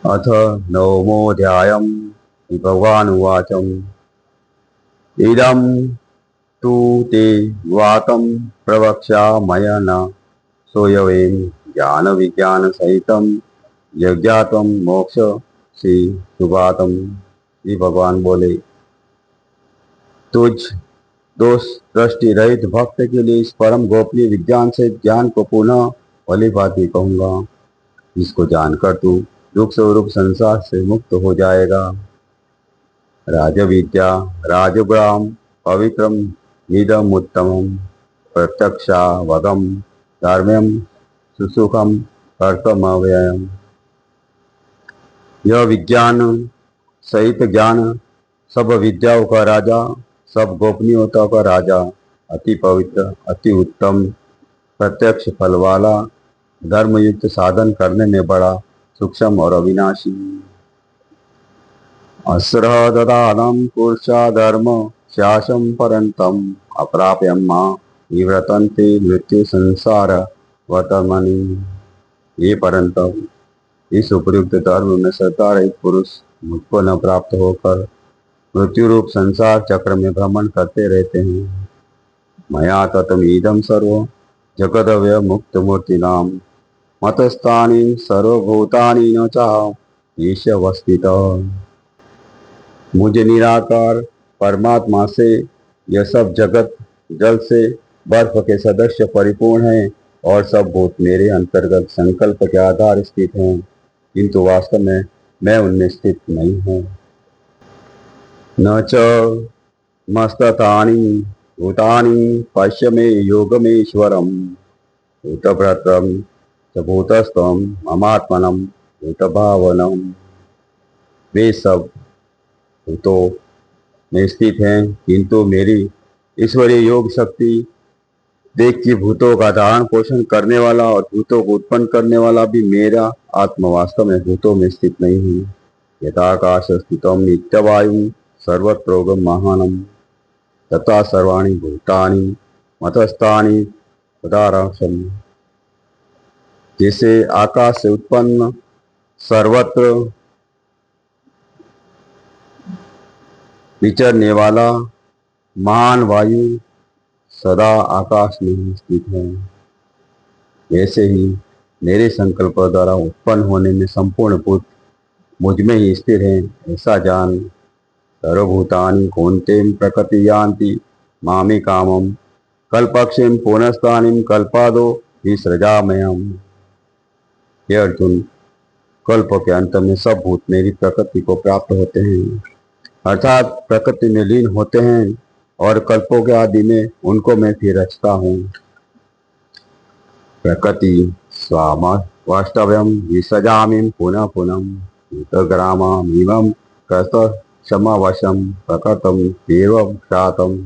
अथ नवमोऽध्यायम्। भगवानुवाचम् इदं तु ते वातं प्रवक्ष्यामय न सोऽयं ज्ञानविज्ञानसहितं यज्ञात्वं मोक्षसी सुगातम्। ये भगवान बोले, तुझ दोष दृष्टि रहित भक्त के लिए इस परम गोपनीय विज्ञान से ज्ञान को पुनः भली भांति कहूंगा, जिसको जानकर तू दुख स्वरूप संसार से मुक्त हो जाएगा। राजविद्या राजगुणाम पवित्रम निदम उत्तमम प्रत्यक्षावगम धर्म्यम सुसुखम कर्तव्यम। यह विज्ञान सहित ज्ञान सब विद्याओं का राजा, सब गोपनीयता का राजा, अति पवित्र, अति उत्तम, प्रत्यक्ष फल वाला, धर्मयुक्त साधन करने में बड़ा सूक्ष्म और अविनाशी। अस्रददानं पुरुषाधर्म शासम परंतम अप्राप्यम मां निवर्तन्ते मृत्यु संसार वर्तमनि। ये परंतम इस उपयुक्त धर्म में श्रद्धा रहित पुरुष मुझको न प्राप्त होकर मृत्यु रूप संसार चक्र में भ्रमण करते रहते हैं। मया ततम इदम सर्व जगदव्य मुक्त मूर्ति नाम मतस्थानि सर्वभूतानि न चाह ईशवस्थित। मुझे निराकार परमात्मा से यह सब जगत जल से बर्फ के सदस्य परिपूर्ण है और सब भूत मेरे अंतर्गत संकल्प के आधार स्थित हैं, किंतु वास्तव में मैं उनमें स्थित नहीं हूँ। न च मस्ततानि भूतानि पश्य मे योगमेश्वरम भूतभ्रतम च भूतस्थम ममात्मनम भूतभावनम। वे सब भूतों में स्थित हैं, किंतु मेरी ईश्वरीय योग शक्ति देख कि भूतों का धारण पोषण करने वाला और भूतों को उत्पन्न करने वाला भी मेरा आत्मा वास्तव में भूतों में स्थित नहीं है। यथाकाश स्थितम नित्यवायु सर्वत्रोगम महानम तथा सर्वाणि भूतानि मतस्थानि पदारसम। जैसे आकाश से उत्पन्न सर्वत्र विचरने वाला महान वायु सदा आकाश में ही स्थित है, वैसे ही मेरे संकल्प द्वारा उत्पन्न होने में संपूर्ण भूत मुझ में ही स्थिर है, ऐसा जान। सर्वभूतानि कौन्तेय प्रकृति यान्ति मामे कामम कल्पक्षेम पुनस्तानिम कल्पादो विसृजाम्यहम्। हे अर्जुन, कल्प के अंत में सब भूत मेरी प्रकृति को प्राप्त होते हैं, अर्थात प्रकृति में लीन होते हैं, और कल्पों के आदि में उनको मैं फिर रचता हूँ। प्रकृति स्वाम वास्तव्यम विसृजामि पुनः पुनः ग्रामीवम कस्त समावशम प्रकृतम देवम ख्यातम।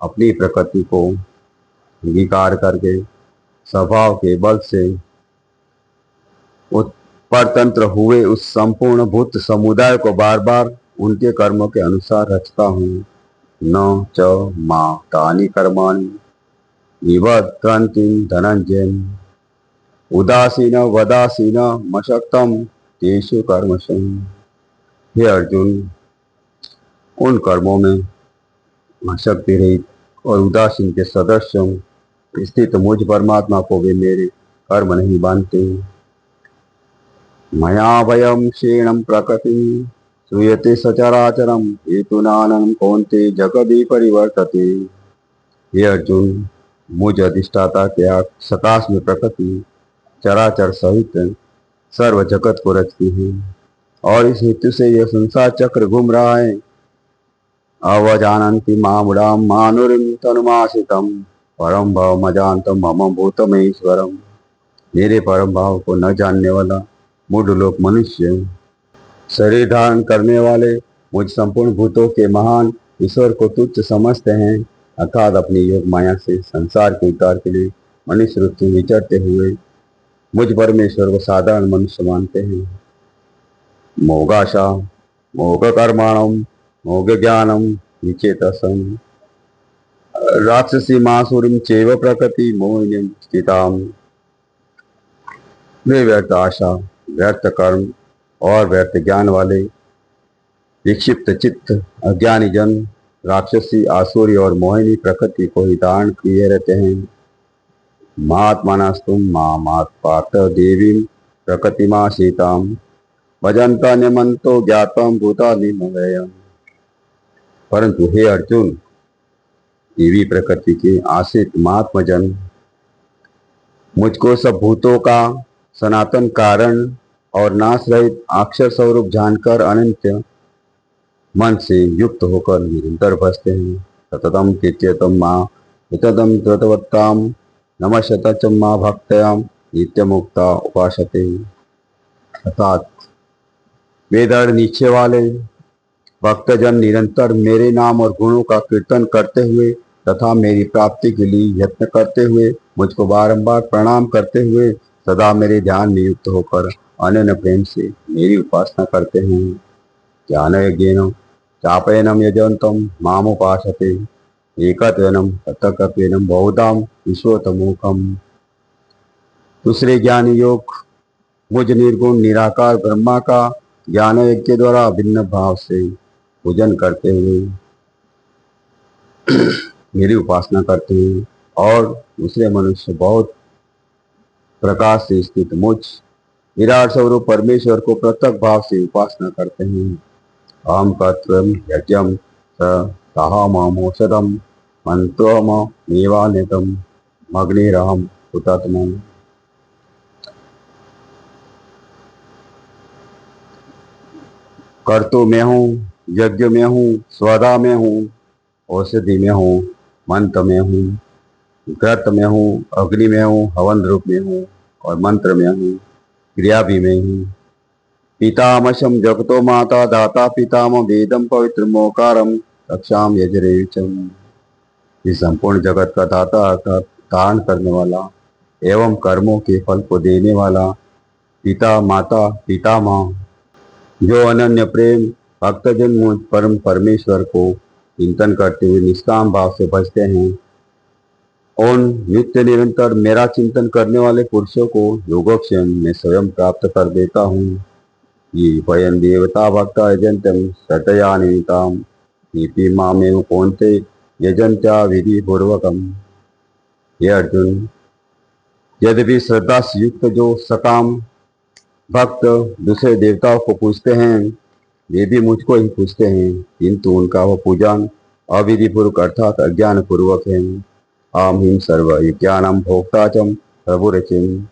अपनी प्रकृति को अंगीकार करके स्वभाव के बल से परतंत्र हुए उस संपूर्ण भूत समुदाय को बार बार उनके कर्मों के अनुसार रचता हूँ। न च मां तानि कर्माणि निवर्तन्ति धनंजय उदासीन वदासीन मशक्तम तेषु कर्मसु। हे अर्जुन, उन कर्मों में शक्ति रहित और उदासीन के सदस्यों स्थित मुझ परमात्मा को वे मेरे कर्म नहीं मानते। मया भयम क्षीणम प्रकृति श्रूयते सचराचरम हेतुनानं कौन्तेय जगदि परिवर्तते। हे अर्जुन, मुझ अधिष्ठाता के सकाश में प्रकृति चराचर सहित सर्व जगत को रचती है, और इस हेतु से यह संसार चक्र घूम रहा है। अवजानन्ति मामुडाम मानुरिम तनुमाश्रितम परम भाव मजानतम मम भूतमहेश्वरम। मेरे परम भाव को न जानने वाला मूढ़ लोग मनुष्य शरीर धारण करने वाले मुझ संपूर्ण भूतों के महान ईश्वर को तुच्छ समझते हैं, अर्थात अपनी योग माया से संसार के उद्धार के लिए मनुष्य रूप से विचरते हुए मुझ परमेश्वर को साधारण मनुष्य मानते हैं। मोगाशा मोग कर्माणम मोग ज्ञानम विचेतसम राक्षसी मासुरीम चैव प्रकृति मोहिनीं स्थिताम। वे व्यर्थ आशा, व्यर्थ कर्म और व्यर्थ ज्ञान वाले विक्षिप्त चित्त अज्ञानी जन राक्षसी आसुरी और मोहिनी प्रकृति को ही धारण किए रहते हैं। महात्मानस्तुम मामात् पार्थ देवीं प्रकृतिमा सीताम भजंता निमंतो ज्ञातम भूतानि मवयम्। परंतु हे अर्जुन, देवी प्रकृति के आश्रित महात्मजन मुझको सब भूतों का सनातन कारण और नाश रहित अक्षर स्वरूप जानकर अनंत मन से युक्त होकर निरंतर भजते हैं। सततम कीर्त्यतम माँ हितदम द्रतवत्ताम नमस्यत च माँ भक्तयाम नित्यमुक्ता उपासते। अर्थात वेदर नीचे वाले भक्तजन निरंतर मेरे नाम और गुणों का कीर्तन करते हुए तथा मेरी प्राप्ति के लिए यत्न करते हुए मुझको बारंबार प्रणाम करते हुए सदा मेरे ध्यान में युक्त होकर अनन्य प्रेम से मेरी उपासना करते हैं। ज्ञान यज्ञेन चापयनम यजंतम मामुपासते एकत्वेनम तथकत्वेनम बहुधाम विश्वतमोकम। दूसरे ज्ञान योग मुझ निर्गुण निराकार ब्रह्मा का ज्ञान यज्ञ द्वारा भिन्न भाव से पूजन करते हुए मेरी उपासना करते हैं और दूसरे मनुष्य बहुत प्रकाश से स्थित मुझ विराट स्वरूप परमेश्वर को पृथक भाव से उपासना करते हैं। अहम कर्तव्यम यज्ञम साहमोषधम मंत्रम मेवानितम अग्निरहम हुतात्मम। कर्तु में हूँ, यज्ञ में हूँ, स्वधा में हूँ, औषधि में हूँ, मंत्र में हूँ, ग्रत में हूँ, अग्नि में हूँ, हवन रूप में हूँ और मंत्र में हूँ, क्रिया भी में हूँ। पितामशम जगतो माता दाता पिताम वेदम पवित्र मोकारम रक्षाम यजरेचम। इस संपूर्ण जगत का दाता अर्थात धारण करने वाला एवं कर्मों के फल को देने वाला पिता माता पितामह जो अनन्य प्रेम भक्तजन मुझ परम परमेश्वर को चिंतन करते हुए निष्काम भाव से भजते हैं, उन नित्य निरंतर मेरा चिंतन करने वाले पुरुषों को योगक्षेम में स्वयं प्राप्त कर देता हूँ। ये वयं देवता भक्ता यजंतम श्रद्धया निमिताम नीति मामेव कौन्ते यजंत्या विधि पूर्वकम। ये अर्जुन, यद्यपि श्रद्धा से युक्त जो सकाम भक्त दूसरे देवताओं को पूजते हैं वे भी मुझको ही पूजते हैं, किंतु उनका वह पूजन अविधि पूर्वक अर्थात अज्ञान पूर्वक है। अहम हिम सर्व यज्ञानम भोक्ता च प्रभुरचिम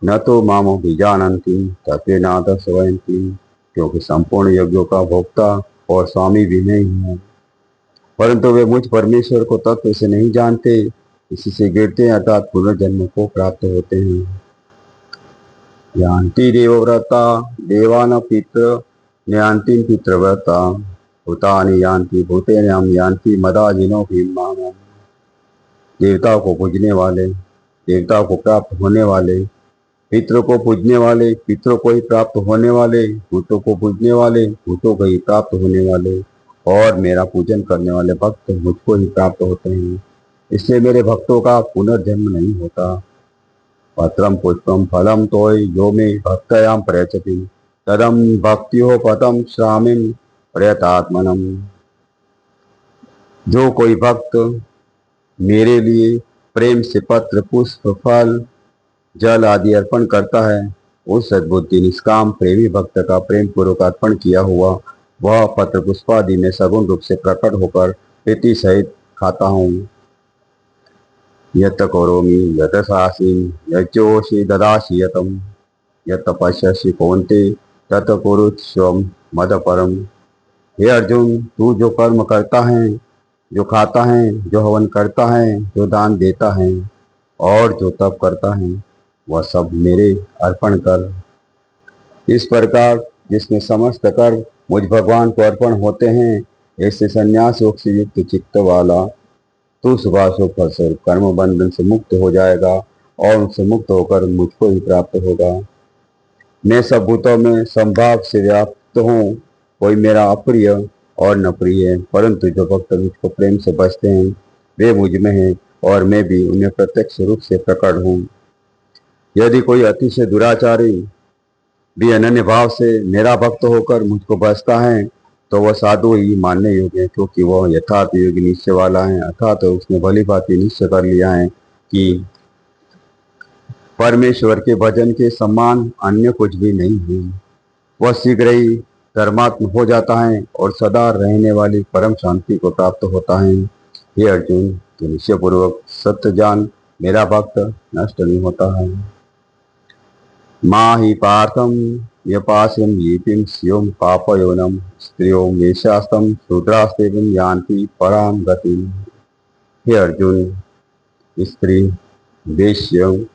न तो मामो बीजानंती तत्वेनाथ स्वयंती। क्योंकि संपूर्ण यज्ञों का भोक्ता और स्वामी भी मैं ही हूँ, परंतु वे मुझ परमेश्वर को तत्व से नहीं जानते, इसी से गिरते हैं अर्थात पुनर्जन्म को प्राप्त होते हैं। यान्ति देवव्रता देवान पितृ न्यान्ति पितृव्रता भूतानि यान्ति भूतेनाम यान्ति मदाजिनो भीमाम। देवताओं को पूजने वाले, देवताओं को प्राप्त होने वाले, पितरों को पूजने वाले, पितरों को ही प्राप्त होने वाले, भूतों को पूजने वाले, भूतों को ही प्राप्त होने वाले और मेरा पूजन करने वाले भक्त मुझको ही प्राप्त होते हैं। इसलिए मेरे भक्तों का पुनर्जन्म नहीं होता। पत्रम पुष्पम फलम तोय यो मे भक्तयाम प्रयचति तदम भक्त्यो पदम श्रामिम प्रयतात्मनम। जो कोई भक्त मेरे लिए प्रेम से पत्र पुष्प फल जल आदि अर्पण करता है, उस सद्बुद्धि निष्काम प्रेमी भक्त का प्रेम पूर्वक अर्पण किया हुआ वह पत्र पुष्पादि में सगुण रूप से प्रकट होकर प्रीति सहित खाता हूँ। यत् करोमि यत् शासीम यज्जोषि ददासि यतम यत् तपस्यसि कौन्ते तत् कुरुष्व मद परम। हे अर्जुन, तू जो कर्म करता है, जो खाता है, जो हवन करता है, जो दान देता है और जो तप करता है, वह सब मेरे अर्पण कर। इस प्रकार जिसमें समस्त कर्म मुझ भगवान को अर्पण होते हैं, ऐसे संन्यास योग से युक्त चित्त वाला तू शुभाशुभ फलस्वरूप कर्म बंधन से मुक्त हो जाएगा और उनसे मुक्त होकर मुझको ही प्राप्त होगा। मैं सब भूतों में संभाव से व्याप्त हूँ, कोई मेरा अप्रिय और न प्रिय है, परंतु जो भक्त मुझको प्रेम से बसते हैं वे मुझ में हैं और मैं भी उन्हें प्रत्यक्ष रूप से प्रकट हूँ। यदि कोई अतिशय दुराचारी भी अनन्य भाव से मेरा भक्त होकर मुझको बसता है तो वह साधु ही मानने योग्य है, क्योंकि वह यथार्थ योगी निश्चय वाला है। अर्थात तो उसने भली भांति निश्चय कर लिया है कि परमेश्वर के भजन के समान अन्य कुछ भी नहीं है। वह शीघ्र ही धर्मात्म हो जाता है और सदा रहने वाली परम शांति को प्राप्त होता है। हे अर्जुन, तू निश्चय पूर्वक सत्य जान, मेरा भक्त नष्ट नहीं होता है। माहि पार्थम व्यपास्यम लीपिं स्योम पापयोनम स्त्रियों वेशास्तम शूद्रास्तेवं यान्ति पराम गतिम। हे अर्जुन, स्त्री, वेश्य,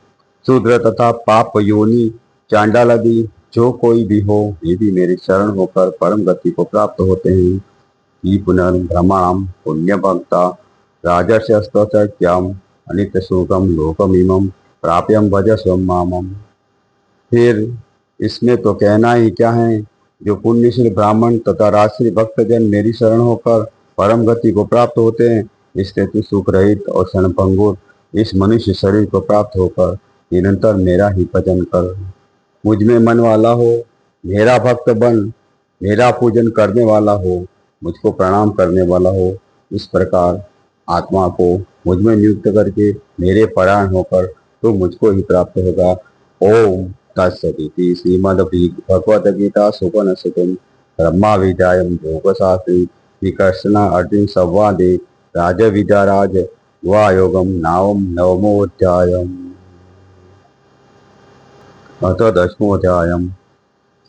शूद्र तथा पाप योनि चांडाल आदि जो कोई भी हो, ये भी मेरे शरण होकर परम गति को प्राप्त होते हैं। कि पुनर्भ्रमणम पुण्य भक्ता राजस्यस्तम अनित्य सुखम लोकमिमं प्राप्यम भजस्वम मामम। फिर इसमें तो कहना ही क्या है, जो पुण्यशील ब्राह्मण तथा राजश्री भक्तजन मेरी शरण होकर परम गति को प्राप्त होते हैं, इससे तू सुख रहित और क्षणभंगुर इस मनुष्य शरीर को प्राप्त होकर निरंतर मेरा ही भजन कर, मुझ में मन वाला हो, मेरा भक्त बन, मेरा पूजन करने वाला हो, मुझको प्रणाम करने वाला हो। इस प्रकार आत्मा को मुझ में नियुक्त करके मेरे परायण होकर तो मुझको ही प्राप्त होगा। ओम तत्सदिति श्रीमद्भगवद्गीता उपनिषदि ब्रह्मा विद्यायां योगशास्त्रे श्रीकृष्ण अर्जुन संवादे राजविद्याराज वायोगम नवमोऽध्यायः। अथ दशमोऽध्यायः।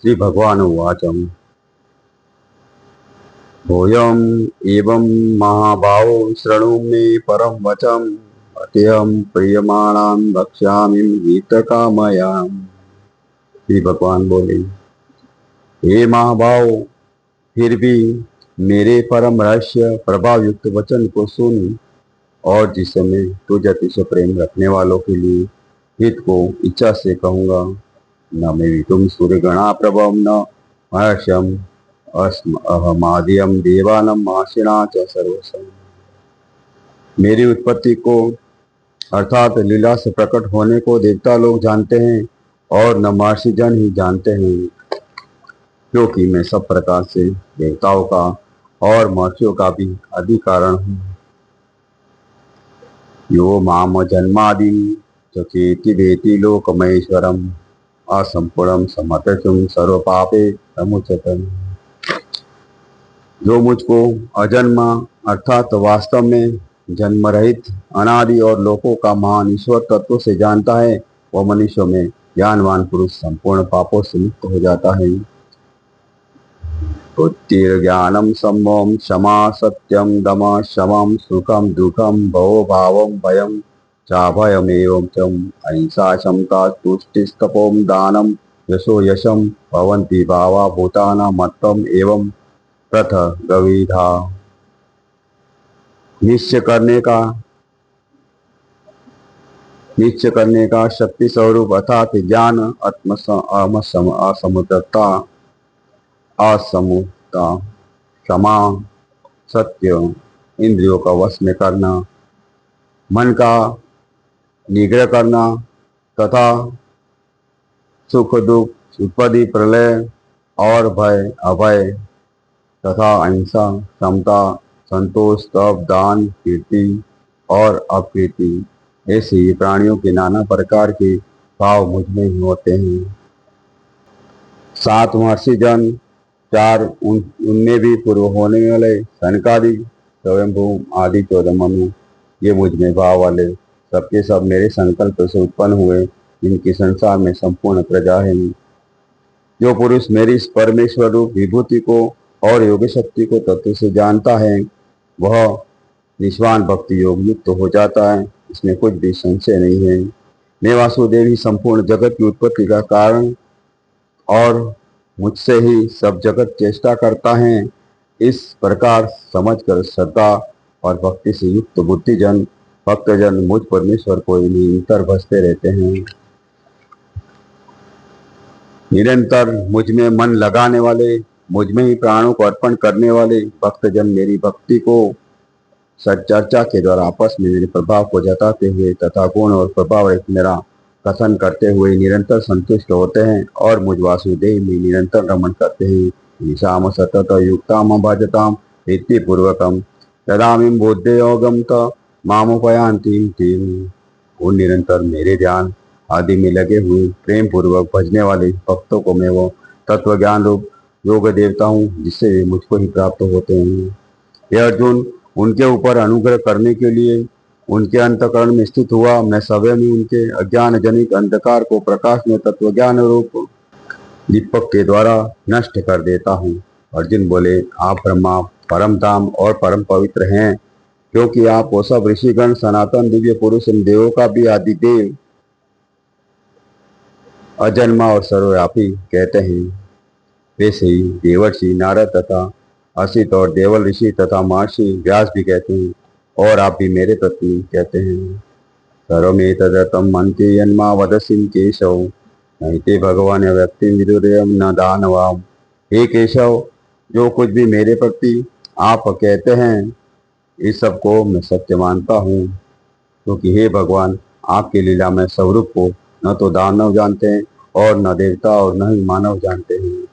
श्रीभगवानुवाच भूयम् एवं महाबाहो शृणु मे परं वचम् अत्यहं प्रीयमाणं वक्ष्यामि हितकामयाम्। श्री भगवान बोले, हे महाबाहो, फिर भी मेरे परम रहस्य प्रभाव युक्त वचन को सुन, और जिस समय तुझ अतिशय प्रेम रखने वालों के लिए हित को इच्छा से कहूँगा। न मे तुम सूर्यगणा प्रभव न महर्षम अहमाद्यम देवानम आशिणा च सर्वसम। मेरी उत्पत्ति को अर्थात लीला से प्रकट होने को देवता लोग जानते हैं और न महर्षि जन ही जानते हैं, क्योंकि मैं सब प्रकार से देवताओं का और महर्षियों का भी आदि कारण हूँ। यो माम जन्मादि चेति वेति लोकमहेश्वरम असंपूर्णम समर्पितुम सर्व पापे समुच्यते। जो मुझको अजन्मा अर्थात वास्तव में जन्म रहित अनादि और लोकों का महान ईश्वर तत्व से जानता है, वह मनुष्यों में ज्ञानवान पुरुष संपूर्ण पापों से मुक्त हो जाता है। बुद्धिर्ज्ञानम सम्मोहम क्षमा सत्यम दम शमम सुखम दुखम भवो भावम भयम चाभयमेवं चम अहिंसा क्षमता तुष्टिस्तपोम दानम यशो यशम भवन्ति भावा भूतानां मत्तम एवं प्रथ गविधा। निश्चय करने का शक्ति स्वरूप अर्थात ज्ञान, असमुद्रता, असमुता, क्षमा, सत्य, इंद्रियों का वश में करना, मन का निग्रह करना तथा सुख दुख, उत्पत्ति, प्रलय और भय अभय तथा अहिंसा, समता, संतोष, तप, दान, कीर्ति और अकीर्ति, ऐसे प्राणियों के नाना प्रकार के भाव मुझ में ही होते हैं। 7 महर्षि जन, 4 उनमें भी पूर्व होने वाले सनकादि, स्वयंभू आदि 14 मनु, ये मुझ में भाव वाले सबके सब मेरे संकल्प से उत्पन्न हुए, जिनकी संसार में संपूर्ण प्रजा है। जो पुरुष मेरी इस परमेश्वर रूप विभूति को और योग शक्ति को तत्व से जानता है, वह निष्वान भक्ति योग युक्त हो जाता है, इसमें कुछ भी संशय नहीं है। मैं वासुदेव ही संपूर्ण जगत की उत्पत्ति का कारण और मुझसे ही सब जगत चेष्टा करता है। इस प्रकार समझकर श्रद्धा और भक्ति से युक्त बुद्धिजन भक्तजन मुझ परमेश्वर को निरंतर भजते रहते हैं। निरंतर मुझ में मन लगाने वाले, मुझ में ही प्राणों को अर्पण करने वाले भक्तजन मेरी भक्ति को सच्चर्चा के द्वारा आपस में मेरे प्रभाव को जताते हुए तथा गुण और प्रभाव रहित मेरा कथन करते हुए निरंतर संतुष्ट होते हैं और मुझ वासुदेव में निरंतर रमण करते हैं। ईशाम सतत युक्ताम भजताम इति पूर्वकम तदामिम बुद्धि योगम त मामुपयांति तीम। वो निरंतर मेरे ध्यान आदि में लगे हुए प्रेम पूर्वक भजने वाले भक्तों को मैं वो तत्व ज्ञान रूप योग देवता हूँ, जिससे वे मुझको ही प्राप्त होते हैं। हे अर्जुन, उनके ऊपर अनुग्रह करने के लिए उनके अंतःकरण में स्थित हुआ मैं स्वयं ही उनके अज्ञान जनित अंधकार को प्रकाश में तत्व ज्ञान रूप दीपक के द्वारा नष्ट कर देता हूँ। अर्जुन बोले, आप ब्रह्मा परम धाम और परम पवित्र हैं, क्योंकि आप वो सब ऋषिगण सनातन दिव्य पुरुष इन देवों का भी आदि देव अजन्मा और सर्वव्यापी कहते हैं। वैसे ही देवर्षि नारद तथा असित और देवल ऋषि तथा महर्षि व्यास भी कहते हैं, और आप भी मेरे प्रति कहते हैं। सर्वमेतदर्थं मन्ते यन्मा वदसिं केशव नैते भगवान व्यक्ति विदुर्यम न दानवाम। हे केशव, जो कुछ भी मेरे प्रति आप कहते हैं इस सब को मैं सत्य मानता हूँ, क्योंकि हे भगवान, आपकी लीला में स्वरूप को न तो दानव जानते हैं और न देवता और न ही मानव जानते हैं।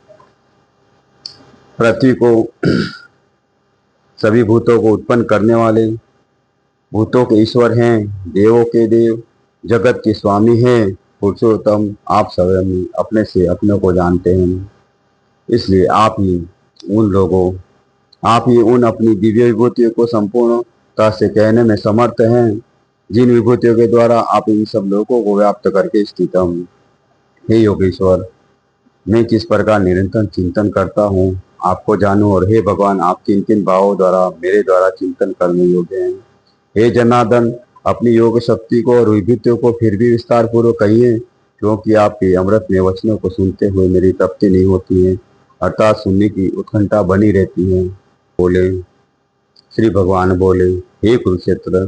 पृथ्वी को सभी भूतों को उत्पन्न करने वाले भूतों के ईश्वर हैं, देवों के देव, जगत के स्वामी हैं। पुरुषोत्तम, आप स्वयं ही अपने से अपने को जानते हैं, इसलिए आप ही उन अपनी दिव्य विभूतियों को संपूर्णता से कहने में समर्थ हैं, जिन विभूतियों के द्वारा आप इन सब लोगों को व्याप्त करके स्थित हैं। हे योगेश्वर, मैं किस प्रकार निरंतर चिंतन करता हूँ आपको जानूं, और हे भगवान, आप किन किन भावों द्वारा मेरे द्वारा चिंतन करने योग्य हैं। हे जनार्दन, अपनी योग शक्ति को और विभूतियों को फिर भी विस्तार पूर्वक कहिए, क्योंकि आपके अमृत में वचनों को सुनते हुए मेरी तृप्ति नहीं होती है, अर्थात सुनने की उत्कंठा बनी रहती है। बोले श्री भगवान बोले, हे कुरुक्षेत्र,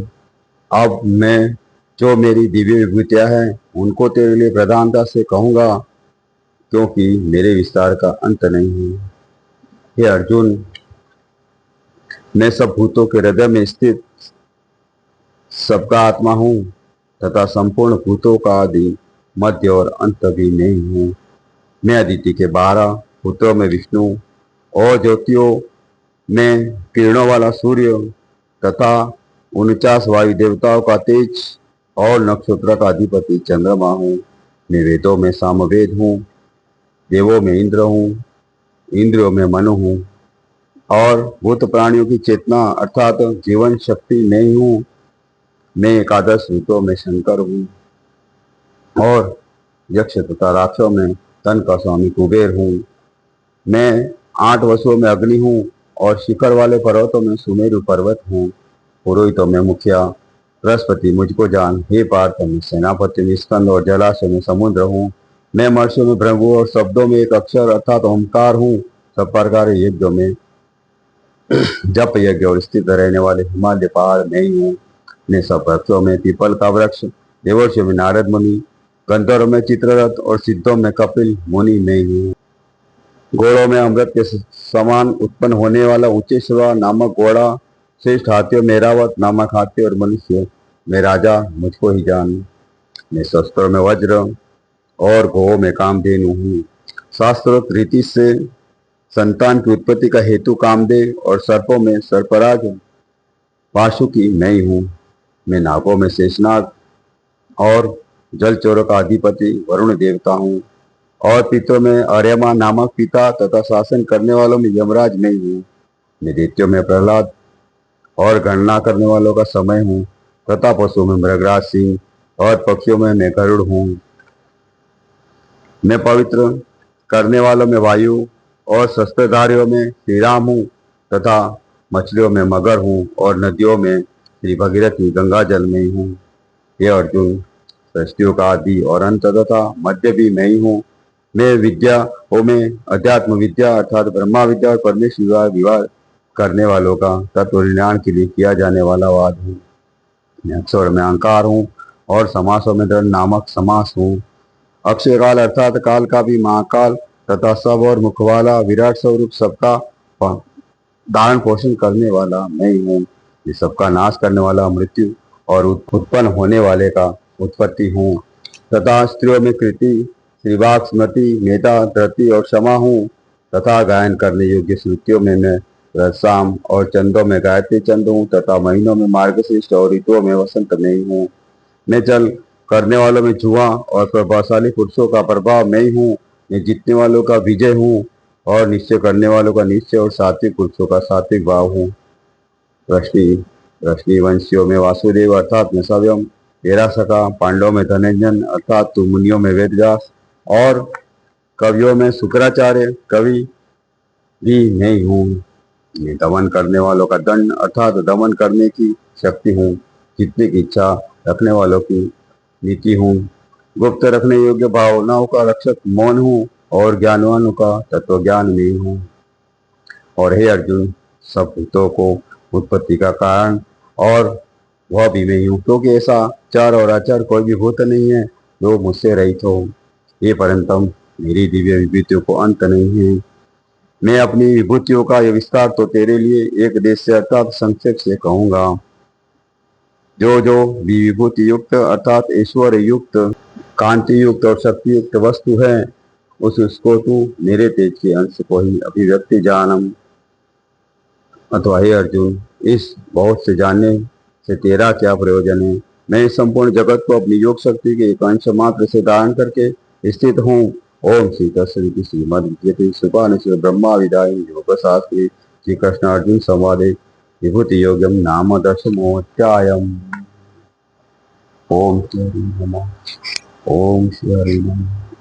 अब मैं जो मेरी दिव्य विभूतियां हैं उनको तेरे लिए प्रधानता से कहूंगा, क्योंकि मेरे विस्तार का अंत नहीं है। हे अर्जुन, मैं सब भूतों के हृदय में स्थित सबका आत्मा हूँ तथा संपूर्ण भूतों का आदि मध्य और अंत भी नहीं हूँ। मैं अदिति के 12 पुत्रों में विष्णु और ज्योतियों में किरणों वाला सूर्य तथा 49 वायु देवताओं का तेज और नक्षत्र का अधिपति चंद्रमा हूँ। मैं वेदों में सामवेद हूँ, देवों में इंद्र हूँ, इंद्रियों में मनु हूँ, और भूत प्राणियों की चेतना अर्थात जीवन शक्ति नहीं हूँ। मैं एकादश ऋतुओं में शंकर हूँ, और यक्ष तथा राक्षसों में तन का स्वामी कुबेर हूँ। मैं 8 वसुओं में अग्नि हूँ, और शिखर वाले पर्वतों में सुमेरु पर्वत हूँ। पुरोहितों में मुखिया बृहस्पति मुझको जान। हे पार्थ, मैं सेनापति में स्कंद और जलाशय में समुद्र हूँ। मैं महर्षियों में भृगु और शब्दों में एक अक्षर अर्थात ओंकार हूँ। सब प्रकार यज्ञों में जप यज्ञ और स्थित रहने वाले हिमालय पहाड़ में ही हूँ। मैं सब वृक्षों में पीपल का वृक्ष, देवर्षियों में नारद मुनि, गंधर्वों में चित्ररथ और सिद्धों में कपिल मुनि में ही हूँ। घोड़ों में अमृत के समान उत्पन्न होने वाला उच्चेश्वर नामक घोड़ा, श्रेष्ठ हाथियों में ऐरावत नामक हाथी, और मनुष्य में राजा मुझको ही जान। मैं शस्त्रों में वज्र और गौ में कामधेनु हूँ। शास्त्रोक्त रीति से संतान की उत्पत्ति का हेतु कामदेव, और सर्पों में सर्पराज वासुकी मैं ही हूँ। मैं नागों में शेषनाग और जलचरों का अधिपति वरुण देवता हूँ, और पितरों में अर्यमा नामक पिता तथा शासन करने वालों में यमराज मैं ही हूँ। मैं दैत्यों में प्रहलाद और गणना करने वालों का समय हूँ, तथा पशुओं में मृगराज सिंह और पक्षियों में मैं गरुड़ हूँ। मैं पवित्र करने वालों में वायु और शस्त्रधारियों में श्री राम हूँ, तथा मछलियों में मगर हूँ, और नदियों में श्री भगीरथी गंगा जल में ही हूँ। हे अर्जुन, सृष्टियों का आदि और अंत तथा मध्य भी मैं ही हूँ। मैं विद्याओं में अध्यात्म विद्या अर्थात ब्रह्मा विद्या और परमेश्वर विवाह करने वालों का तत्व ज्ञान के लिए किया जाने वाला वाद हूँ। मैं अक्षर में अहंकार हूँ, और समासों में दंड नामक समास हूँ। अक्षय काल अर्थात काल का भी महाकाल तथा सब और मुख वाला विराट स्वरूप सबका धारण पोषण करने वाला मैं ही हूँ। ये सबका नाश करने वाला मृत्यु और उत्पन्न होने वाले का उत्पत्ति हूँ। तथा स्त्रियों में कृति, श्रीवाक, स्मृति, मेधा, धृति और क्षमा हूँ। तथा गायन करने योग्य श्रुतियों में मैं रसाम और चंदों में गायत्री चंद हूँ। तथा महीनों में मार्गशीर्ष और ऋतुओं में वसंत नहीं हूँ। मैं जल करने वालों में जुआ और प्रभावशाली पुरुषों का प्रभाव मैं ही हूँ। मैं जीतने वालों का विजय हूँ और निश्चय करने वालों का निश्चय और सात्विक पुरुषों का सात्विक भाव हूँ। रश्मि वंशियों में वासुदेव अर्थात मैं सव्यम, तेरा सखा, पांडवों में धनंजन अर्थात तू, मुनियों में वेदव्यास और कवियों में शुक्राचार्य कवि भी मैं ही हूँ। मैं दमन करने वालों का दंड अर्थात दमन करने की शक्ति हूँ। जीतने की इच्छा रखने वालों की नीति हूँ। गुप्त रखने योग्य भावनाओं का रक्षक मौन हूँ और ज्ञानवानों का तत्व ज्ञान में हूँ। और हे अर्जुन, सब भूतों को उत्पत्ति का कारण और वह भी मैं ही हूँ, क्योंकि ऐसा चार और आचार कोई भी भूत नहीं है जो मुझसे रहित हो। ये परंतम, मेरी दिव्य विभूतियों को अंत नहीं है। मैं अपनी विभूतियों का यह विस्तार तो तेरे लिए एक देश से अर्थात संक्षेप से कहूंगा। जो जो भी विभूति युक्त अर्थात ऐश्वर्य युक्त, कांति युक्त और शक्ति युक्त वस्तु है, उसको तू मेरे तेज के अंश को ही अभिव्यक्ति जानम। अथवा हे अर्जुन, इस बहुत से जानने से तेरा क्या प्रयोजन है? मैं इस संपूर्ण जगत को अपनी योग शक्ति के एक अंश मात्र से धारण करके स्थित हूँ। ओम श्री तत्सदिति श्रीमद्भगवते सुभानिषद ब्रह्मा विदाय योग शास्त्रे श्री कृष्ण अर्जुन संवादे विभूति योगम नाम दशमोऽध्यायम्। ओम श्री हरि नमः। ओम श्री हरि नमः।